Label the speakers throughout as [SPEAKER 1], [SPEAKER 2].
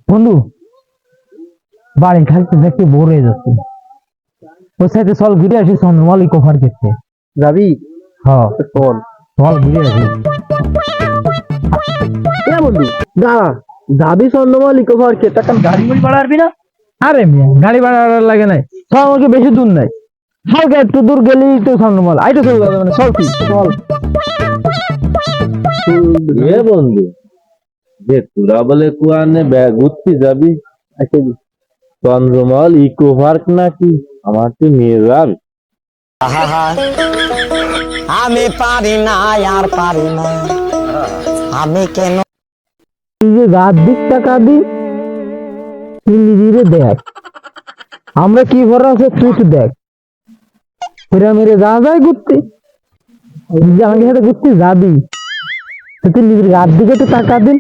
[SPEAKER 1] বন্ধু বাড়ি থাকতে থাকতে বোর হয়ে যাচ্ছে, ওর সাথে চল ঘুরে আসি চন্দ্রমাল ইকো পার্কে।
[SPEAKER 2] যাবি?
[SPEAKER 1] হ্যাঁ
[SPEAKER 2] চল।
[SPEAKER 1] চল ঘুরে আসি।
[SPEAKER 2] বন্ধু না, যাবি চন্দ্রমাল ইকো পার্কে, তা গাড়ি মাড়ি ভাড়া আসবি না?
[SPEAKER 1] আরে মিয়া গাড়ি ভাড়া লাগে নাই, চল আমাকে বেশি দূর নাই, হালকা একটু দূর গেলেই তো চন্দ্রমাল, আইটা চলে যাবে, মানে চল কি চল।
[SPEAKER 3] এ বন্ধু, যে তোরা বলে কুয়ানে ঘুরতে যাবি চন্দ্রমল ইকো পার্ক নাকি, আমার তো নিয়ে যাবি?
[SPEAKER 4] আমি পারি না আর পারি না, আমি কেন
[SPEAKER 1] রাত দিক টাকা দি নিজেরে দেখ, আমরা কি ভরা আছে তুই তো দেখ, ফেরা মেরে যা যায় ঘুরতে, আমাকে সাথে ঘুরতে যাবি তুই নিজের রাত দিকে তো টাকা দিন,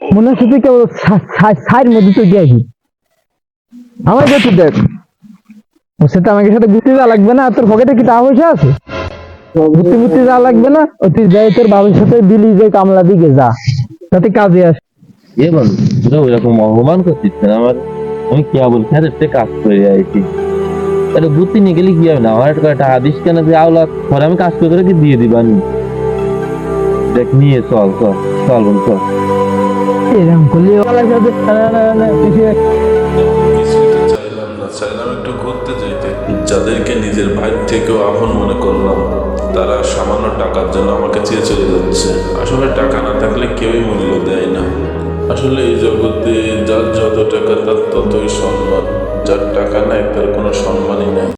[SPEAKER 1] মনে হচ্ছে তুই কেউ সাইড মধ্যে তুই গিয়েছি, আমার কাছে দেখ সেটা আমাকে সাথে ঘুরতে যাওয়া লাগবে না, তোর পকেটে কি টাকা পয়সা আছে, ঘুরতে ঘুরতে যাওয়া লাগবে না, তুই যাই তোর বাবার সাথে দিলি যে কামলা দিকে যা, তাতে কাজে আস।
[SPEAKER 3] এ বন্ধু, তোরা ওইরকম অপমান করছিস না আমার, আমি কি বলছি একটা কাজ করে আইছি, তাহলে ঘুরতে নিয়ে গেলে কি হবে না, আমার একটা টাকা দিস কেন, যে আওলা পরে আমি কাজ করে কি দিয়ে দিবানি, দেখ নিয়ে চল চল চল বন্ধু চল।
[SPEAKER 1] এরকম করলে
[SPEAKER 5] চাইলাম একটু ঘুরতে যেতে, যাদেরকে নিজের ভাই থেকেও আপন মনে করলাম, তারা সামান্য টাকার জন্য আমাকে চেয়ে চলে যাচ্ছে। আসলে টাকা না থাকলে কেউই মূল্য দেয় না। আসলে এই জগতে যার যত টাকা তার ততই সম্মান, যার টাকা নাই তার কোনো সম্মানই নাই।